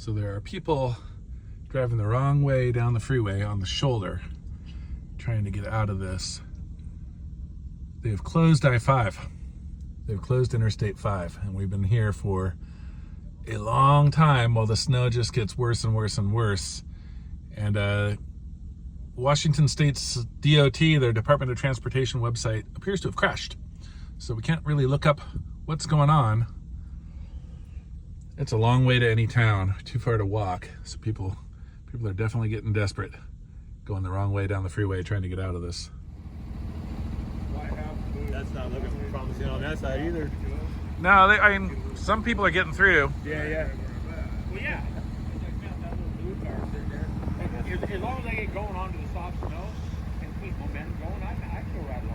So there are people driving the wrong way down the freeway on the shoulder, trying to get out of this. They have closed I-5. They've closed Interstate 5, and we've been here for a long time while the snow just gets worse and worse and worse. And Washington State's DOT, their Department of Transportation website, appears to have crashed. So we can't really look up what's going on. It's a long way to any town, too far to walk. So people are definitely getting desperate, going the wrong way down the freeway, trying to get out of this. That's not looking promising on that side either. No, I mean, some people are getting through. Yeah. Well, yeah. As long as they get going onto the soft snow and keep momentum going, I feel right along.